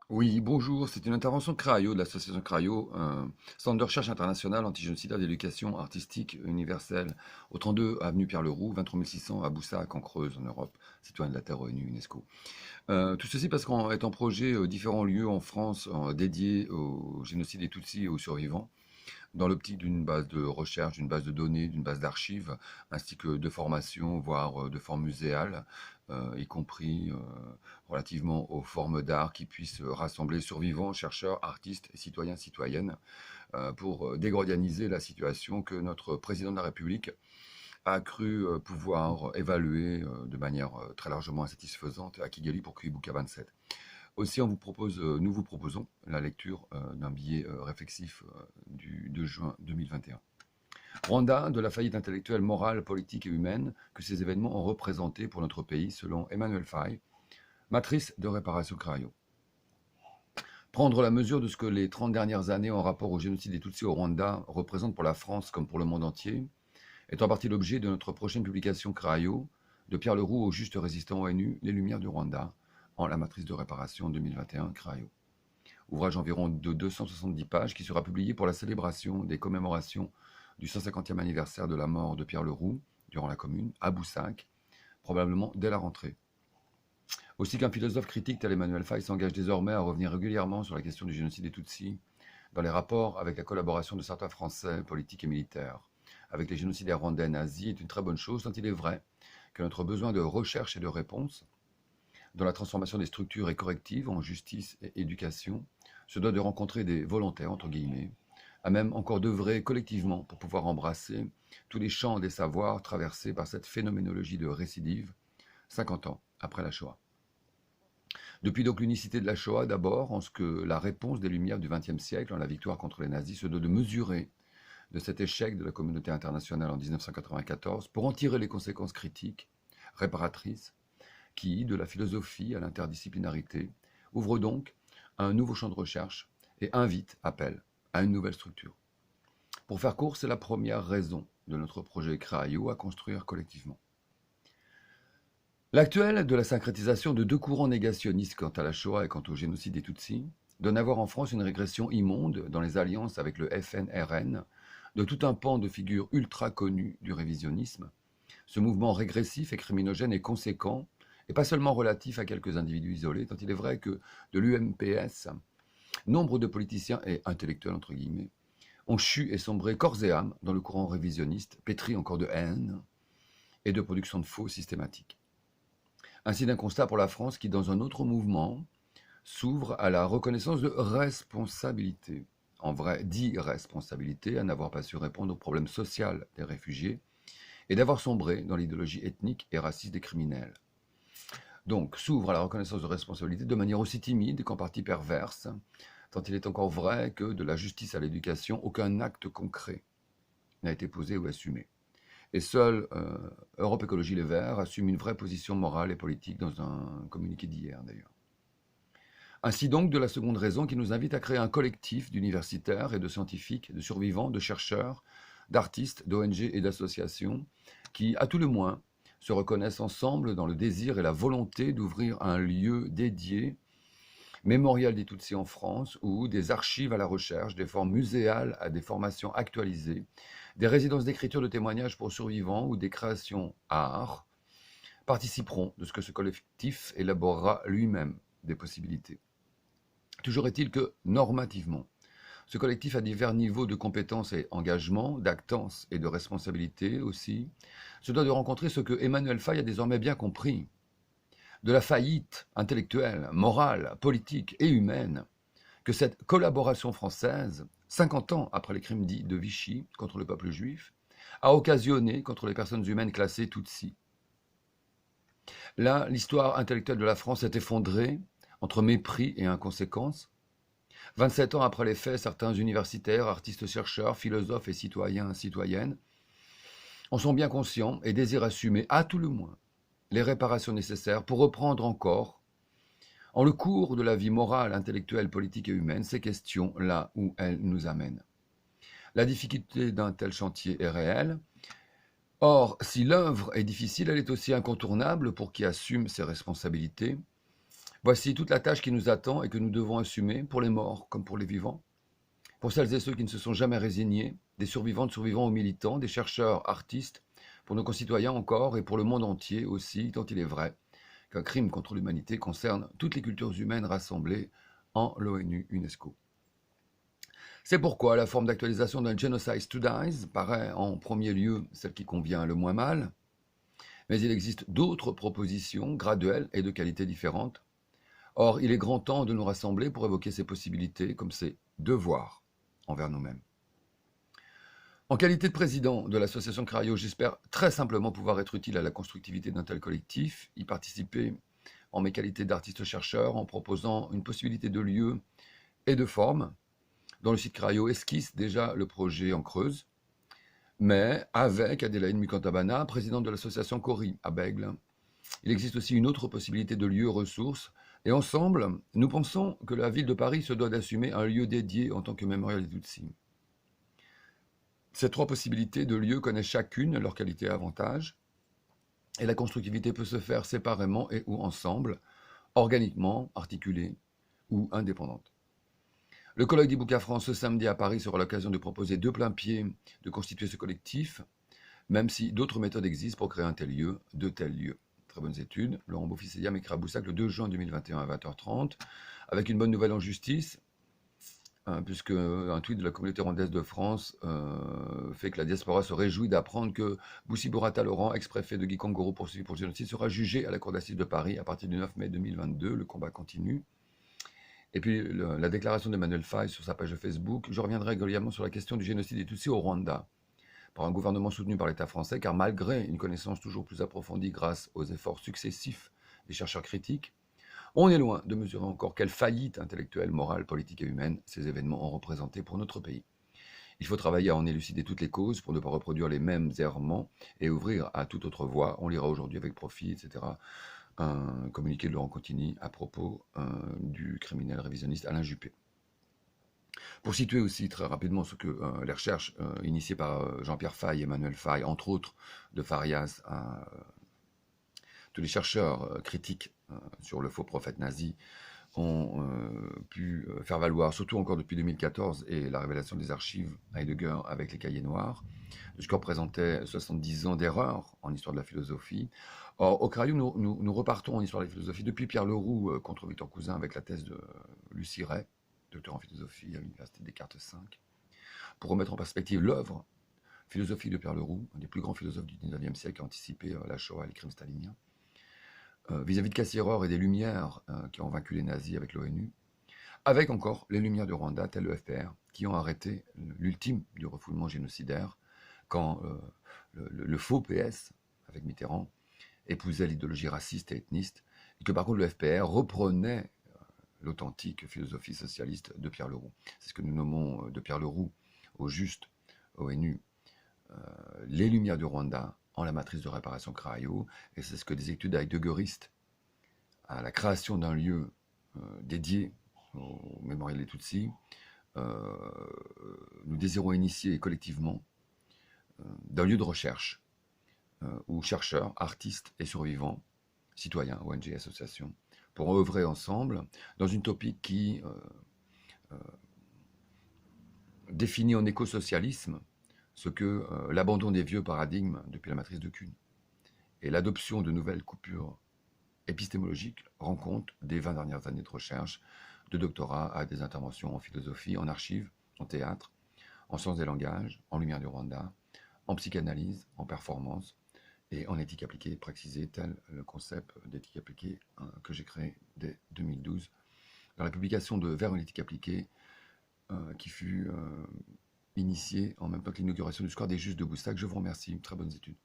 Oui, bonjour, c'est une intervention de CRAIO, de l'association CRAIO, centre de recherche international antigénocidaire d'éducation artistique universelle, au 32 avenue Pierre-Leroux, 23 600 à Boussac, en Creuse, en Europe, citoyen de la Terre ONU, UNESCO. Tout ceci parce qu'en étant projet différents lieux en France dédiés au génocide des Tutsis et aux survivants, dans l'optique d'une base de recherche, d'une base de données, d'une base d'archives, ainsi que de formation, voire de formes muséales, y compris relativement aux formes d'art qui puissent rassembler survivants, chercheurs, artistes et citoyens, citoyennes, pour dégrodianiser la situation que notre président de la République a cru pouvoir évaluer de manière très largement insatisfaisante à Kigali pour Kibuka 27. Aussi, nous vous proposons la lecture d'un billet réflexif du 2 juin 2021. Rwanda, de la faillite intellectuelle, morale, politique et humaine que ces événements ont représenté pour notre pays, selon Emmanuel Faye, matrice de réparation Crayo. Prendre la mesure de ce que les 30 dernières années en rapport au génocide des Tutsis au Rwanda représentent pour la France comme pour le monde entier est en partie l'objet de notre prochaine publication Crayo, de Pierre Leroux au juste résistant ONU, Les Lumières du Rwanda, en la matrice de réparation 2021 Crayo. Ouvrage environ de 270 pages qui sera publié pour la célébration des commémorations du 150e anniversaire de la mort de Pierre Leroux durant la Commune, à Boussac, probablement dès la rentrée. Aussi qu'un philosophe critique tel Emmanuel Faye s'engage désormais à revenir régulièrement sur la question du génocide des Tutsis dans les rapports avec la collaboration de certains Français, politiques et militaires, avec les génocidaires rwandais nazis est une très bonne chose, tant il est vrai que notre besoin de recherche et de réponse dans la transformation des structures et correctives en justice et éducation se doit de rencontrer des volontaires, entre guillemets, à même encore d'œuvrer collectivement pour pouvoir embrasser tous les champs des savoirs traversés par cette phénoménologie de récidive 50 ans après la Shoah. Depuis donc l'unicité de la Shoah d'abord, en ce que la réponse des Lumières du XXe siècle, en la victoire contre les nazis, se doit de mesurer de cet échec de la communauté internationale en 1994 pour en tirer les conséquences critiques, réparatrices, qui, de la philosophie à l'interdisciplinarité, ouvre donc un nouveau champ de recherche et appelle à une nouvelle structure. Pour faire court, c'est la première raison de notre projet CRAIO à construire collectivement. L'actuel de la syncrétisation de deux courants négationnistes quant à la Shoah et quant au génocide des Tutsis donne à voir en France une régression immonde dans les alliances avec le FNRN de tout un pan de figures ultra connues du révisionnisme. Ce mouvement régressif et criminogène est conséquent et pas seulement relatif à quelques individus isolés, tant il est vrai que de l'UMPS, nombre de politiciens et intellectuels, entre guillemets, ont chu et sombré corps et âme dans le courant révisionniste, pétri encore de haine et de production de faux systématiques. Ainsi d'un constat pour la France qui, dans un autre mouvement, s'ouvre à la reconnaissance de responsabilité, en vrai d'irresponsabilité, à n'avoir pas su répondre au problème social des réfugiés et d'avoir sombré dans l'idéologie ethnique et raciste des criminels. Donc s'ouvre à la reconnaissance de responsabilité de manière aussi timide qu'en partie perverse, tant il est encore vrai que de la justice à l'éducation, aucun acte concret n'a été posé ou assumé. Et seul Europe Écologie Les Verts assume une vraie position morale et politique dans un communiqué d'hier d'ailleurs. Ainsi donc de la seconde raison qui nous invite à créer un collectif d'universitaires et de scientifiques, de survivants, de chercheurs, d'artistes, d'ONG et d'associations qui, à tout le moins, se reconnaissent ensemble dans le désir et la volonté d'ouvrir un lieu dédié, mémorial des Tutsis en France, où des archives à la recherche, des formes muséales à des formations actualisées, des résidences d'écriture de témoignages pour survivants ou des créations art participeront de ce que ce collectif élaborera lui-même des possibilités. Toujours est-il que, normativement, ce collectif a divers niveaux de compétences et engagement, d'actance et de responsabilité aussi, se doit de rencontrer ce que Emmanuel Faye a désormais bien compris, de la faillite intellectuelle, morale, politique et humaine, que cette collaboration française, 50 ans après les crimes dits de Vichy contre le peuple juif, a occasionné contre les personnes humaines classées Tutsi. Là, l'histoire intellectuelle de la France s'est effondrée entre mépris et inconséquence. 27 ans après les faits, certains universitaires, artistes-chercheurs, philosophes et citoyens, citoyennes en sont bien conscients et désirent assumer, à tout le moins, les réparations nécessaires pour reprendre encore, en le cours de la vie morale, intellectuelle, politique et humaine, ces questions là où elles nous amènent. La difficulté d'un tel chantier est réelle. Or, si l'œuvre est difficile, elle est aussi incontournable pour qui assume ses responsabilités. Voici toute la tâche qui nous attend et que nous devons assumer pour les morts comme pour les vivants, pour celles et ceux qui ne se sont jamais résignés, des survivantes, survivants aux militants, des chercheurs, artistes, pour nos concitoyens encore et pour le monde entier aussi, tant il est vrai qu'un crime contre l'humanité concerne toutes les cultures humaines rassemblées en l'ONU UNESCO. C'est pourquoi la forme d'actualisation d'un Genocide Studies paraît en premier lieu celle qui convient le moins mal, mais il existe d'autres propositions graduelles et de qualité différentes. Or, il est grand temps de nous rassembler pour évoquer ces possibilités comme ces devoirs envers nous-mêmes. En qualité de président de l'association Crayo, j'espère très simplement pouvoir être utile à la constructivité d'un tel collectif, y participer en mes qualités d'artiste-chercheur en proposant une possibilité de lieu et de forme, dont le site Crayo esquisse déjà le projet en Creuse, mais avec Adélaïde Mukantabana, présidente de l'association Cori à Bègle. Il existe aussi une autre possibilité de lieu ressource, et ensemble, nous pensons que la ville de Paris se doit d'assumer un lieu dédié en tant que mémorial des Tutsis. Ces trois possibilités de lieux connaissent chacune leurs qualités et avantages, et la constructivité peut se faire séparément et ou ensemble, organiquement, articulée ou indépendante. Le colloque d'Ibuka France ce samedi à Paris sera l'occasion de proposer de plein pied de constituer ce collectif, même si d'autres méthodes existent pour créer un tel lieu, de tels lieux. Très bonnes études. Laurent Beaufils-Eliam écrit à Boussac le 2 juin 2021 à 20h30, avec une bonne nouvelle en justice, puisque un tweet de la communauté rwandaise de France fait que la diaspora se réjouit d'apprendre que Boussi Borata Laurent, ex-préfet de Gikongoro poursuivi pour génocide, sera jugé à la cour d'assises de Paris à partir du 9 mai 2022. Le combat continue. Et puis la déclaration d'Emmanuel Faye sur sa page de Facebook. Je reviendrai régulièrement sur la question du génocide des Tutsis au Rwanda, par un gouvernement soutenu par l'État français, car malgré une connaissance toujours plus approfondie grâce aux efforts successifs des chercheurs critiques, on est loin de mesurer encore quelle faillite intellectuelle, morale, politique et humaine ces événements ont représenté pour notre pays. Il faut travailler à en élucider toutes les causes pour ne pas reproduire les mêmes errements et ouvrir à toute autre voie. On lira aujourd'hui avec profit, etc., un communiqué de Laurent Contigny à propos du criminel révisionniste Alain Juppé. Pour situer aussi très rapidement ce que les recherches initiées par Jean-Pierre Faye et Emmanuel Faye, entre autres de Farias, tous les chercheurs critiques sur le faux prophète nazi ont pu faire valoir, surtout encore depuis 2014 et la révélation des archives Heidegger avec les cahiers noirs, de ce que représentait 70 ans d'erreur en histoire de la philosophie. Or, au Crayo, nous repartons en histoire de la philosophie depuis Pierre Leroux contre Victor Cousin avec la thèse de Lucie Ray, docteur en philosophie à l'Université Descartes 5, pour remettre en perspective l'œuvre philosophique de Pierre Leroux, un des plus grands philosophes du 19e siècle qui a anticipé la Shoah et les crimes staliniens, vis-à-vis de Cassirer et des Lumières qui ont vaincu les nazis avec l'ONU, avec encore les Lumières du Rwanda, tel le FPR, qui ont arrêté l'ultime du refoulement génocidaire quand le faux PS, avec Mitterrand, épousait l'idéologie raciste et ethniste, et que par contre le FPR reprenait l'authentique philosophie socialiste de Pierre Leroux. C'est ce que nous nommons de Pierre Leroux au juste ONU les Lumières du Rwanda en la matrice de réparation Crayo, et c'est ce que des études heideggeristes à la création d'un lieu dédié au mémorial des Tutsis, nous désirons initier collectivement d'un lieu de recherche où chercheurs, artistes et survivants, citoyens, ONG, associations, pourront œuvrer ensemble dans une topique qui définit en écosocialisme ce que l'abandon des vieux paradigmes depuis la matrice de Kuhn et l'adoption de nouvelles coupures épistémologiques rend compte des 20 dernières années de recherche, de doctorat à des interventions en philosophie, en archives, en théâtre, en sciences des langages, en lumière du Rwanda, en psychanalyse, en performance et en éthique appliquée, précisé tel le concept d'éthique appliquée que j'ai créé dès 2012 dans la publication de Vers une éthique appliquée qui fut initiée en même temps que l'inauguration du square des Justes de Boussac. Je vous remercie. Très bonnes études.